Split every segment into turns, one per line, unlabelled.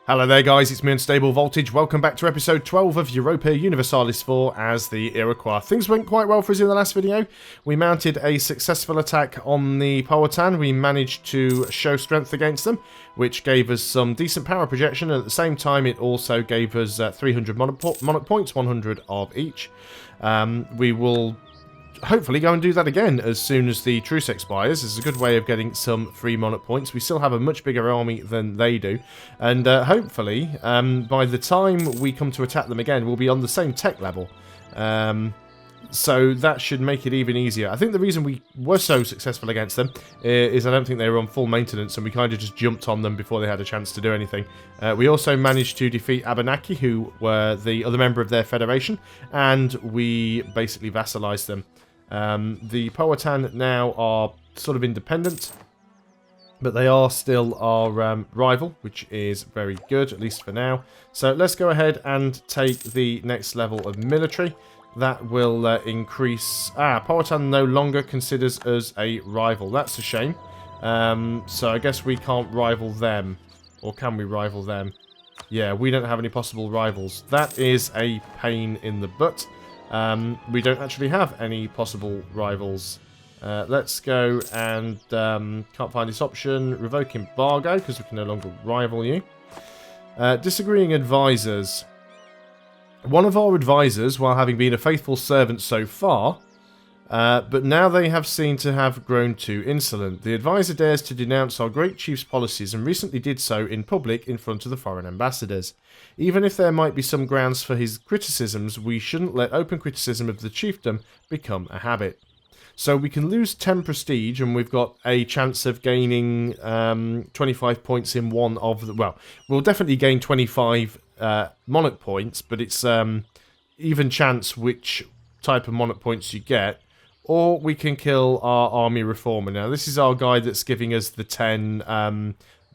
Hello there guys, it's me Unstable Voltage. Welcome back to episode 12 of Europa Universalis 4 as the Iroquois. Things went quite well for us in the last video. We mounted a successful attack on the Powhatan. We managed to show strength against them, which gave us some decent power projection, and at the same time it also gave us 300 monarch points, 100 of each. We will hopefully go and do that again as soon as the truce expires. It's a good way of getting some free monarch points. We still have a much bigger army than they do, and hopefully by the time we come to attack them again, we'll be on the same tech level. So that should make it even easier. I think the reason we were so successful against them is I don't think they were on full maintenance, and we kind of just jumped on them before they had a chance to do anything. We also managed to defeat Abenaki, who were the other member of their federation, and we basically vassalized them. The Powhatan now are sort of independent, but they are still our rival, which is very good, at least for now. So let's go ahead and take the next level of military. That will increase... Powhatan no longer considers us a rival. That's a shame. So I guess we can't rival them. Or can we rival them? Yeah, we don't have any possible rivals. That is a pain in the butt. We don't actually have any possible rivals. Let's go and can't find this option. Revoke embargo because we can no longer rival you. Disagreeing advisors. One of our advisors, while having been a faithful servant so far, but now they have seen to have grown too insolent. The advisor dares to denounce our great chief's policies and recently did so in public in front of the foreign ambassadors. Even if there might be some grounds for his criticisms, we shouldn't let open criticism of the chiefdom become a habit. So we can lose 10 prestige, and we've got a chance of gaining 25 points in one of the... Well, we'll definitely gain 25 monarch points, but it's even chance which type of monarch points you get. Or we can kill our army reformer. Now, this is our guy that's giving us the 10...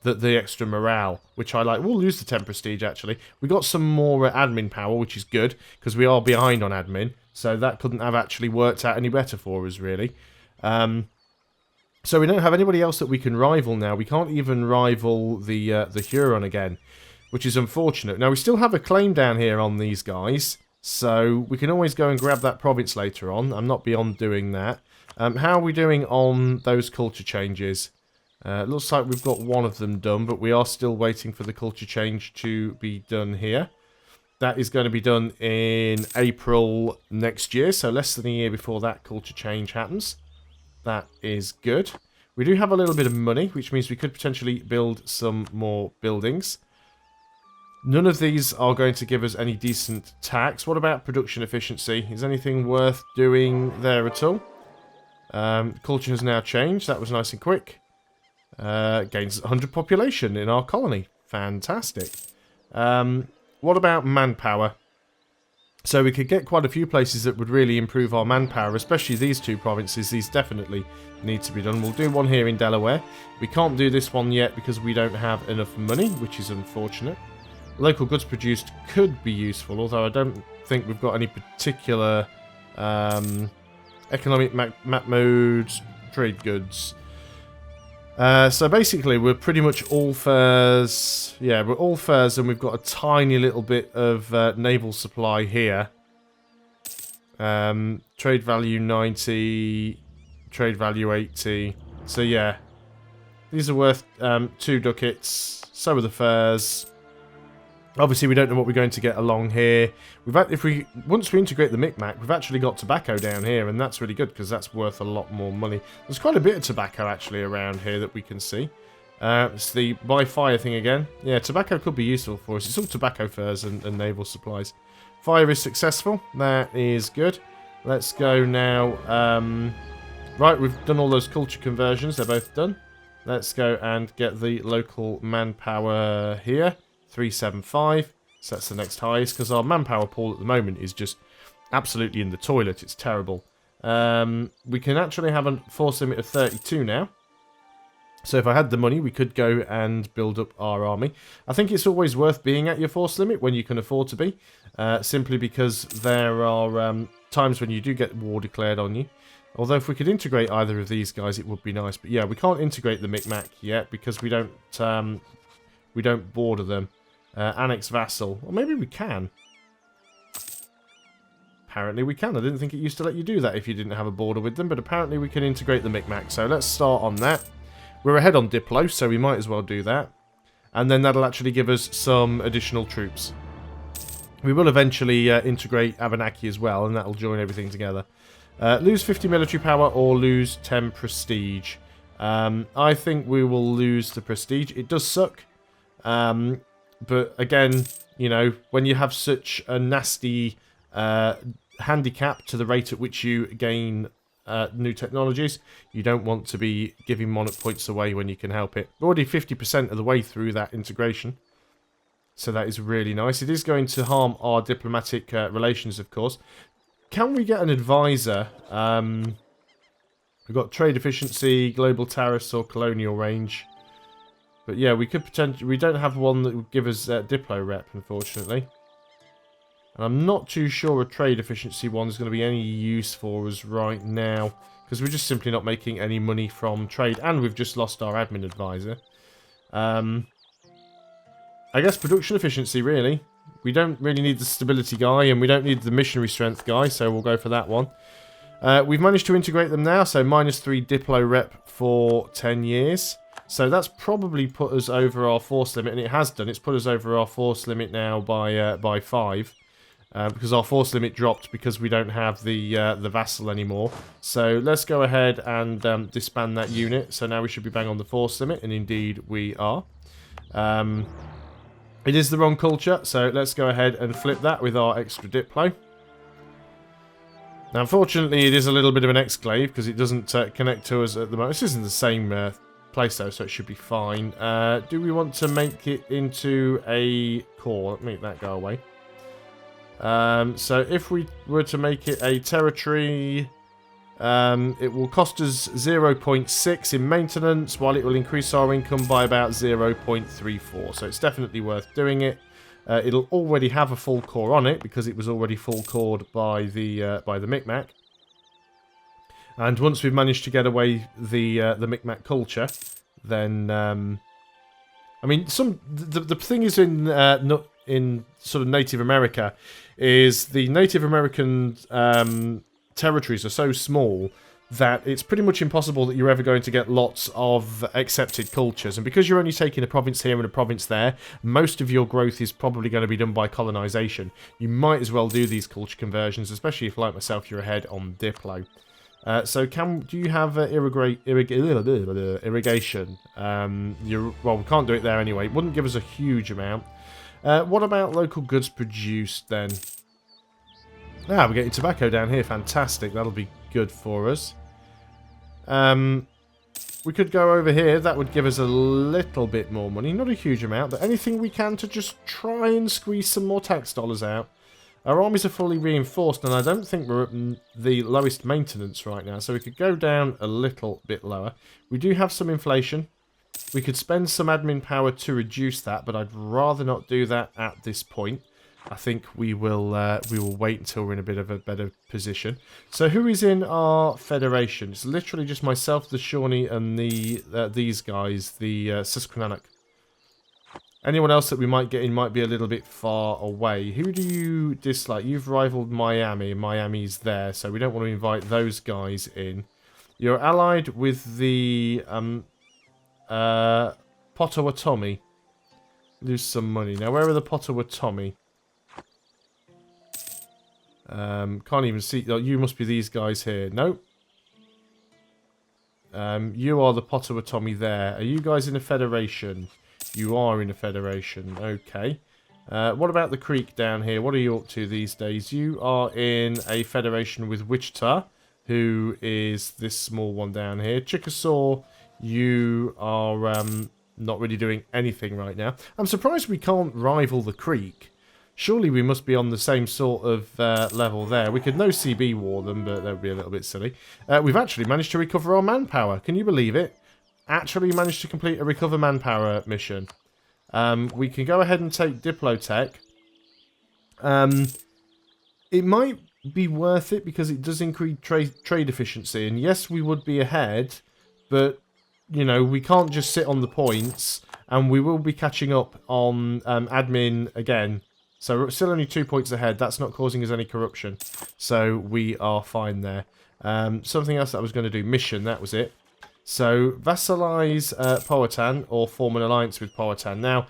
the extra morale, which I like. We'll lose the 10 prestige, actually. We got some more admin power, which is good, because we are behind on admin, so that couldn't have actually worked out any better for us, really. So we don't have anybody else that we can rival now. We can't even rival the Huron again, which is unfortunate. Now, we still have a claim down here on these guys, so we can always go and grab that province later on. I'm not beyond doing that. How are we doing on those culture changes? Looks like we've got one of them done, but we are still waiting for the culture change to be done here. That is going to be done in April next year, so less than a year before that culture change happens. That is good. We do have a little bit of money, which means we could potentially build some more buildings. None of these are going to give us any decent tax. What about production efficiency? Is anything worth doing there at all? Culture has now changed. That was nice and quick. Gains 100 population in our colony. Fantastic. What about manpower? So we could get quite a few places that would really improve our manpower, especially these two provinces. These definitely need to be done. We'll do one here in Delaware. We can't do this one yet because we don't have enough money, which is unfortunate. Local goods produced could be useful, although I don't think we've got any particular economic map modes, trade goods. So basically, we're pretty much all furs. Yeah, we're all furs, and we've got a tiny little bit of naval supply here. Trade value 90, trade value 80. So yeah, these are worth 2 ducats. So are the furs. Obviously, we don't know what we're going to get along here. Once we integrate the Micmac, we've actually got tobacco down here, and that's really good because that's worth a lot more money. There's quite a bit of tobacco actually around here that we can see. It's the buy fire thing again. Yeah, tobacco could be useful for us. It's all tobacco furs and naval supplies. Fire is successful. That is good. Let's go now. Right, we've done all those culture conversions. They're both done. Let's go and get the local manpower here. 375, so that's the next highest, because our manpower pool at the moment is just absolutely in the toilet. It's terrible. We can actually have a force limit of 32 now, so if I had the money we could go and build up our army. I think it's always worth being at your force limit when you can afford to be, simply because there are times when you do get war declared on you. Although if we could integrate either of these guys it would be nice, but yeah, we can't integrate the Micmac yet because we don't border them. Annex vassal. Or maybe we can. Apparently we can. I didn't think it used to let you do that if you didn't have a border with them, but apparently we can integrate the Micmac. So let's start on that. We're ahead on Diplo, so we might as well do that. And then that'll actually give us some additional troops. We will eventually integrate Abenaki as well, and that'll join everything together. Lose 50 military power or lose 10 prestige. I think we will lose the prestige. It does suck. But again, you know, when you have such a nasty handicap to the rate at which you gain new technologies, you don't want to be giving monarch points away when you can help it. We're already 50% of the way through that integration. So that is really nice. It is going to harm our diplomatic relations, of course. Can we get an advisor? We've got trade efficiency, global tariffs, or colonial range. But yeah, we could potentially... We don't have one that would give us Diplo rep, unfortunately. And I'm not too sure a trade efficiency one is going to be any use for us right now. Because we're just simply not making any money from trade. And we've just lost our admin advisor. I guess production efficiency, really. We don't really need the stability guy, and we don't need the missionary strength guy, so we'll go for that one. We've managed to integrate them now, so -3 Diplo rep for 10 years. So that's probably put us over our force limit, and it has done. It's put us over our force limit now by 5. Because our force limit dropped because we don't have the vassal anymore. So let's go ahead and disband that unit. So now we should be bang on the force limit, and indeed we are. It is the wrong culture, so let's go ahead and flip that with our extra Diplo. Now, unfortunately, it is a little bit of an exclave because it doesn't connect to us at the moment. This isn't the same place, though, so it should be fine. Do we want to make it into a core? Let me make that go away. So if we were to make it a territory, it will cost us 0.6 in maintenance, while it will increase our income by about 0.34. So it's definitely worth doing it. It'll already have a full core on it because it was already full cored by the Micmac. And once we've managed to get away the Micmac culture, then I mean, the thing is in sort of Native America is the Native American territories are so small that it's pretty much impossible that you're ever going to get lots of accepted cultures. And because you're only taking a province here and a province there, most of your growth is probably going to be done by colonization. You might as well do these culture conversions, especially if, like myself, you're ahead on Diplo. So do you have irrigation? Well, we can't do it there anyway. It wouldn't give us a huge amount. What about local goods produced then? Ah, we're getting tobacco down here. Fantastic. That'll be good for us. We could go over here. That would give us a little bit more money. Not a huge amount, but anything we can to just try and squeeze some more tax dollars out. Our armies are fully reinforced, and I don't think we're at the lowest maintenance right now, so we could go down a little bit lower. We do have some inflation. We could spend some admin power to reduce that, but I'd rather not do that at this point. I think we will wait until we're in a bit of a better position. So who is in our federation? It's literally just myself, the Shawnee, and these guys, the Susquehannock. Anyone else that we might get in might be a little bit far away. Who do you dislike? You've rivaled Miami. Miami's there, so we don't want to invite those guys in. You're allied with the Potawatomi. Lose some money. Now, where are the Potawatomi? Can't even see. Oh, you must be these guys here. Nope. You are the Potawatomi there. Are you guys in a federation? You are in a federation. Okay. What about the Creek down here? What are you up to these days? You are in a federation with Wichita, who is this small one down here. Chickasaw, you are not really doing anything right now. I'm surprised we can't rival the Creek. Surely we must be on the same sort of level there. We could no CB war them, but that would be a little bit silly. We've actually managed to recover our manpower. Can you believe it? Actually managed to complete a recover manpower mission. We can go ahead and take Diplotech. It might be worth it because it does increase trade efficiency. And yes, we would be ahead, but, you know, we can't just sit on the points And we will be catching up on admin again. So we're still only 2 points ahead. That's not causing us any corruption. So we are fine there. Something else that I was going to do. Mission, that was it. So vassalize Powhatan or form an alliance with Powhatan. Now,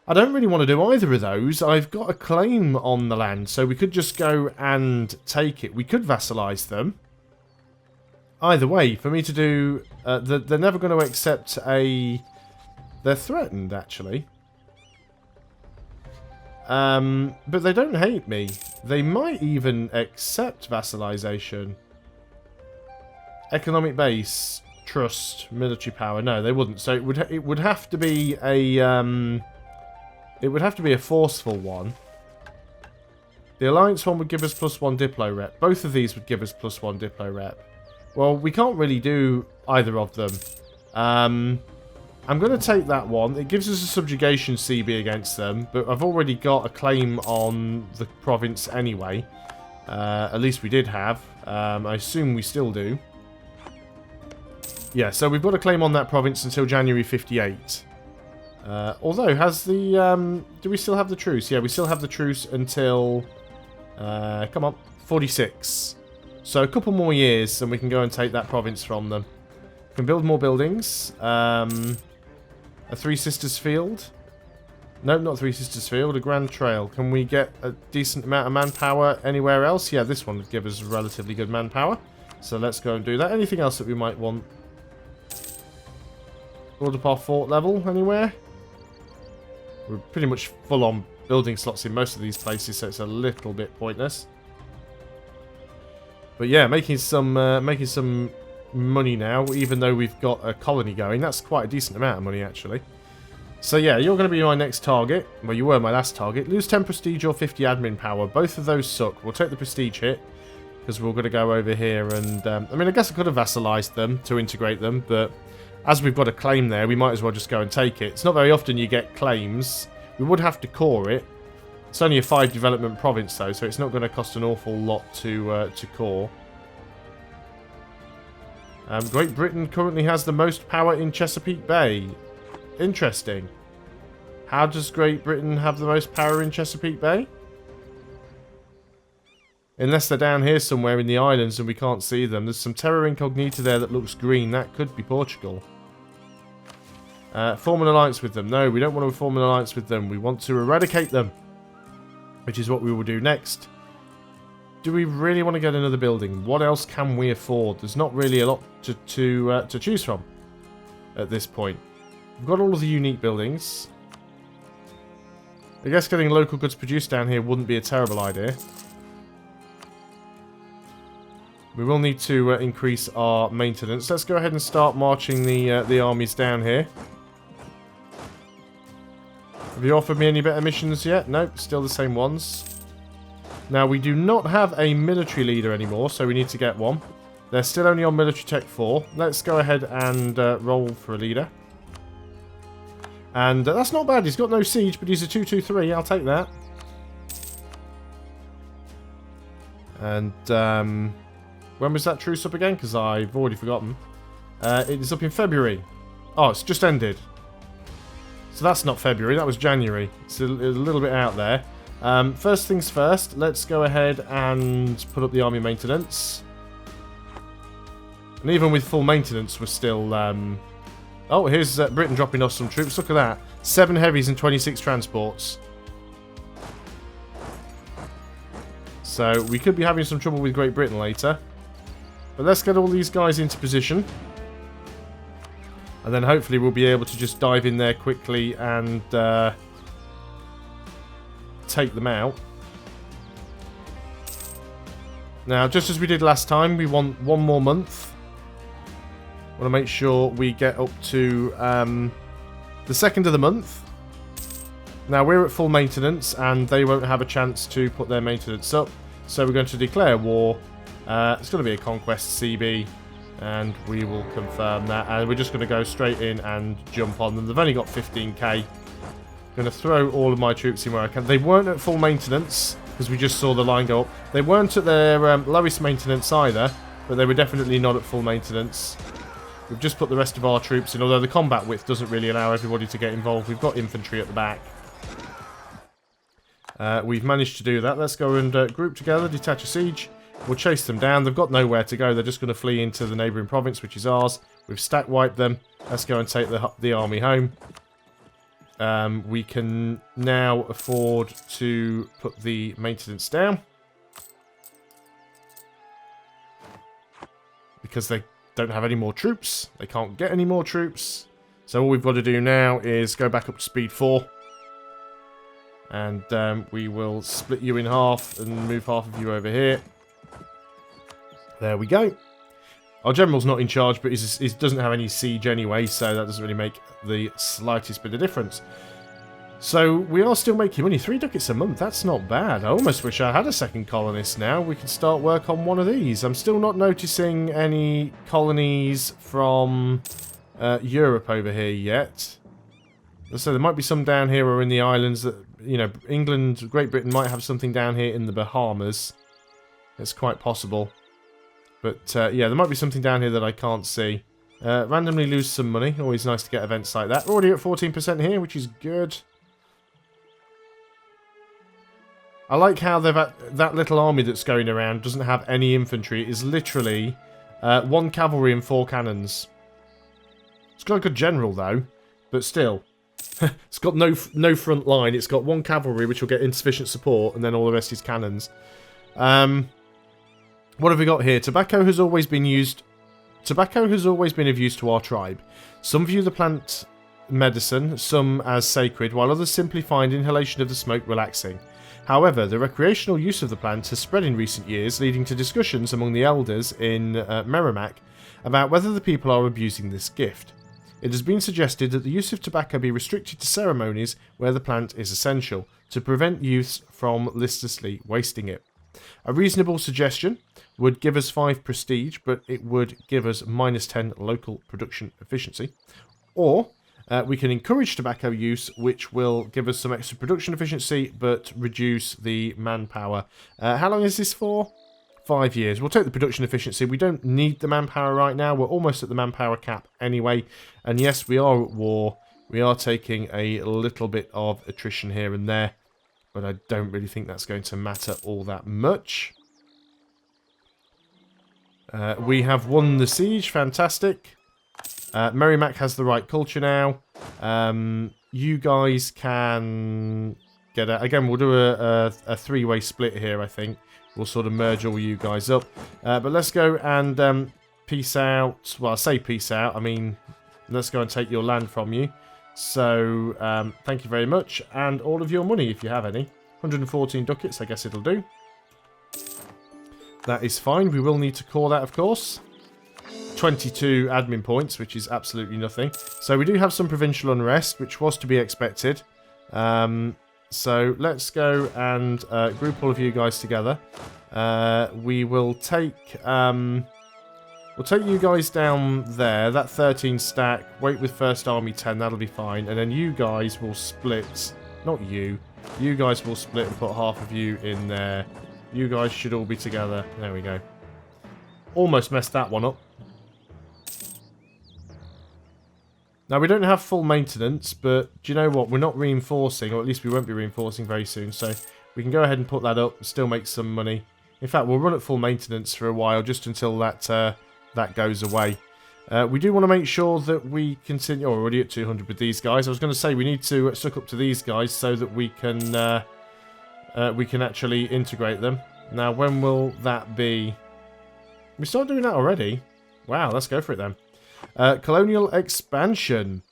I don't really want to do either of those. I've got a claim on the land, so we could just go and take it. We could vassalize them. Either way, for me to do... they're never going to accept a... They're threatened, actually. But they don't hate me. They might even accept vassalization. Economic base, trust, military power. No, they wouldn't. So it would have to be a... It would have to be a forceful one. The alliance one would give us +1 Diplo rep. Both of these would give us +1 Diplo rep. Well, we can't really do either of them. I'm going to take that one. It gives us a subjugation CB against them, but I've already got a claim on the province anyway. At least we did have. I assume we still do. Yeah, so we've got a claim on that province until January 58. Although, has the... do we still have the truce? Yeah, we still have the truce until... come on, 46. So a couple more years and we can go and take that province from them. We can build more buildings. A Three Sisters Field. Nope, not Three Sisters Field. A Grand Trail. Can we get a decent amount of manpower anywhere else? Yeah, this one would give us relatively good manpower. So let's go and do that. Anything else that we might want? Build up our fort level anywhere? We're pretty much full on building slots in most of these places, so it's a little bit pointless. But yeah, making some money now, even though we've got a colony going. That's quite a decent amount of money, actually. So yeah, you're going to be my next target. Well, you were my last target. Lose 10 prestige or 50 admin power. Both of those suck. We'll take the prestige hit, because we're going to go over here and... I mean, I guess I could have vassalized them to integrate them, but... As we've got a claim there, we might as well just go and take it. It's not very often you get claims. We would have to core it. It's only a 5 development province though, so it's not going to cost an awful lot to core. Great Britain currently has the most power in Chesapeake Bay. Interesting. How does Great Britain have the most power in Chesapeake Bay? Unless they're down here somewhere in the islands and we can't see them. There's some Terra Incognita there that looks green. That could be Portugal. Form an alliance with them. No, we don't want to form an alliance with them. We want to eradicate them. Which is what we will do next. Do we really want to get another building? What else can we afford? There's not really a lot to choose from at this point. We've got all of the unique buildings. I guess getting local goods produced down here wouldn't be a terrible idea. We will need to increase our maintenance. Let's go ahead and start marching the armies down here. Have you offered me any better missions yet? Nope, still the same ones. Now, we do not have a military leader anymore, so we need to get one. They're still only on military tech 4. Let's go ahead and roll for a leader. And that's not bad. He's got no siege, but he's a 223. I'll take that. And when was that truce up again? Because I've already forgotten. It is up in February. Oh, it's just ended. So that's not February, that was January. It's a little bit out there. First things first, let's go ahead and put up the army maintenance. And even with full maintenance, we're still... Oh, here's Britain dropping off some troops. Look at that. 7 heavies and 26 transports. So we could be having some trouble with Great Britain later. But let's get all these guys into position. And then hopefully we'll be able to just dive in there quickly and take them out. Now, just as we did last time, we want 1 more month. Want to make sure we get up to the 2nd of the month. Now, we're at full maintenance, and they won't have a chance to put their maintenance up. So we're going to declare war. It's going to be a conquest CB. And we will confirm that. And we're just going to go straight in and jump on them. They've only got 15k. I'm going to throw all of my troops in where I can. They weren't at full maintenance, because we just saw the line go up. They weren't at their lowest maintenance either, but they were definitely not at full maintenance. We've just put the rest of our troops in, although the combat width doesn't really allow everybody to get involved. We've got infantry at the back. We've managed to do that. Let's go and group together, detach a siege. We'll chase them down. They've got nowhere to go. They're just going to flee into the neighbouring province, which is ours. We've stack wiped them. Let's go and take the army home. We can now afford to put the maintenance down. Because they don't have any more troops. They can't get any more troops. So all we've got to do now is go back up to speed 4. And we will split you in half and move half of you over here. There we go. Our general's not in charge, but he doesn't have any siege anyway, so that doesn't really make the slightest bit of difference. So we are still making money. 3 ducats a month, that's not bad. I almost wish I had a second colonist now. We can start work on one of these. I'm still not noticing any colonies from Europe over here yet. So there might be some down here or in the islands that, you know, England, Great Britain might have something down here in the Bahamas. It's quite possible. But yeah, there might be something down here that I can't see. Randomly lose some money. Always nice to get events like that. We're already at 14% here, which is good. I like how they've that little army that's going around doesn't have any infantry. It is literally 1 cavalry and 4 cannons. It's got a good general though, but still. It's got no front line. It's got 1 cavalry, which will get insufficient support, and then all the rest is cannons. What have we got here? Tobacco has always been used. Tobacco has always been of use to our tribe. Some view the plant medicine, some as sacred, while others simply find inhalation of the smoke relaxing. However, the recreational use of the plant has spread in recent years, leading to discussions among the elders in Merrimack about whether the people are abusing this gift. It has been suggested that the use of tobacco be restricted to ceremonies where the plant is essential, to prevent youths from listlessly wasting it. A reasonable suggestion would give us 5 prestige, but it would give us -10 local production efficiency. Or we can encourage tobacco use, which will give us some extra production efficiency, but reduce the manpower. How long is this for? 5 years. We'll take the production efficiency. We don't need the manpower right now. We're almost at the manpower cap anyway. And yes, we are at war. We are taking a little bit of attrition here and there. But I don't really think that's going to matter all that much. We have won the siege. Fantastic. Merrimack has the right culture now. You guys can get out. Again, we'll do a 3-way split here, I think. We'll sort of merge all you guys up. But let's go and peace out. Well, I say peace out. I mean, let's go and take your land from you. So, thank you very much. And all of your money, if you have any. 114 ducats, I guess it'll do. That is fine. We will need to call that, of course. 22 admin points, which is absolutely nothing. So we do have some provincial unrest, which was to be expected. So let's go and group all of you guys together. We will take we'll take you guys down there. That 13 stack. Wait with First Army 10. That'll be fine. And then you guys will split. Not you. You guys will split and put half of you in there. You guys should all be together. There we go. Almost messed that one up. Now, we don't have full maintenance, but do you know what? We're not reinforcing, or at least we won't be reinforcing very soon, so we can go ahead and put that up and still make some money. In fact, we'll run at full maintenance for a while, just until that goes away. We do want to make sure that we continue... Oh, we're already at 200 with these guys. I was going to say we need to suck up to these guys so that we can actually integrate them. Now, when will that be? We start doing that already? Wow, let's go for it then. Colonial expansion.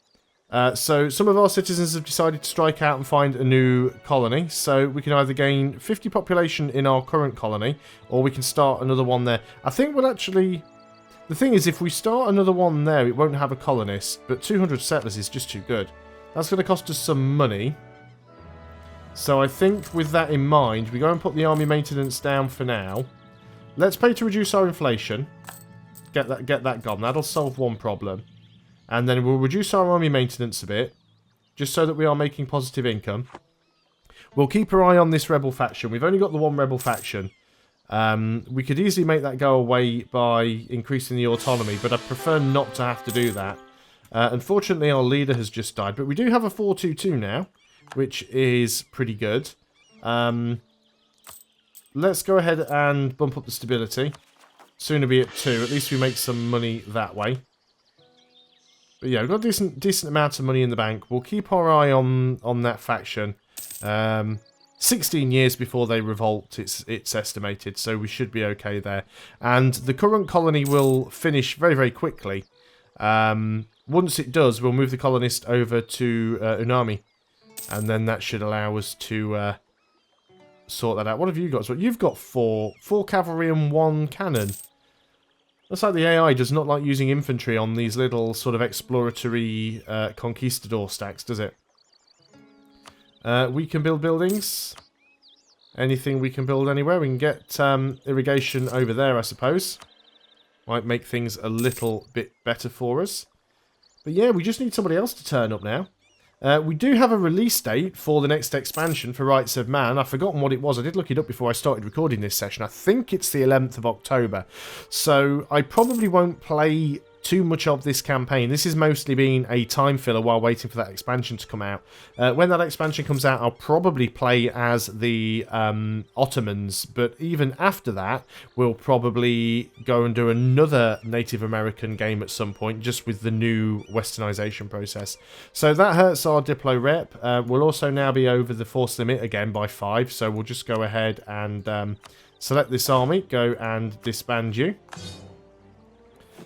So some of our citizens have decided to strike out and find a new colony. So we can either gain 50 population in our current colony, or we can start another one there. I think we'll actually... The thing is, if we start another one there, it won't have a colonist. But 200 settlers is just too good. That's going to cost us some money. So I think with that in mind, we go and put the army maintenance down for now. Let's pay to reduce our inflation. Get that gone. That'll solve one problem. And then we'll reduce our army maintenance a bit, just so that we are making positive income. We'll keep our eye on this rebel faction. We've only got the one rebel faction. We could easily make that go away by increasing the autonomy, but I prefer not to have to do that. Unfortunately, our leader has just died, but we do have a 422 now, which is pretty good. Let's go ahead and bump up the stability. Sooner be at 2. At least we make some money that way. But yeah, we've got a decent amount of money in the bank. We'll keep our eye on that faction. 16 years before they revolt, it's estimated, so we should be okay there. And the current colony will finish very, very quickly. Once it does, we'll move the colonist over to Unami. And then that should allow us to sort that out. What have you got? So you've got 4 cavalry and 1 cannon. Looks like the AI does not like using infantry on these little sort of exploratory conquistador stacks, does it? We can build buildings. Anything we can build anywhere. We can get irrigation over there, I suppose. Might make things a little bit better for us. But yeah, we just need somebody else to turn up now. We do have a release date for the next expansion for Rights of Man. I've forgotten what it was. I did look it up before I started recording this session. I think it's the 11th of October. So I probably won't play too much of this campaign. This is mostly being a time filler while waiting for that expansion to come out. When that expansion comes out, I'll probably play as the Ottomans, but even after that, we'll probably go and do another Native American game at some point, just with the new westernization process. So that hurts our Diplo rep. We'll also now be over the force limit again by 5, so we'll just go ahead and select this army, go and disband you.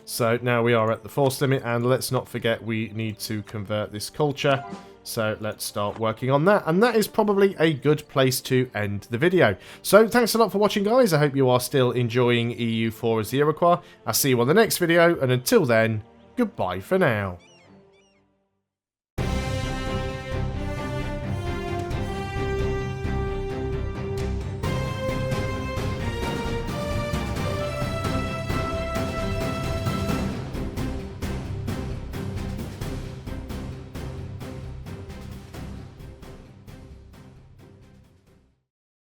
So now we are at the force limit, and let's not forget we need to convert this culture. So let's start working on that, and that is probably a good place to end the video. So thanks a lot for watching, guys. I hope you are still enjoying EU4 as the Iroquois. I'll see you on the next video, and until then, goodbye for now.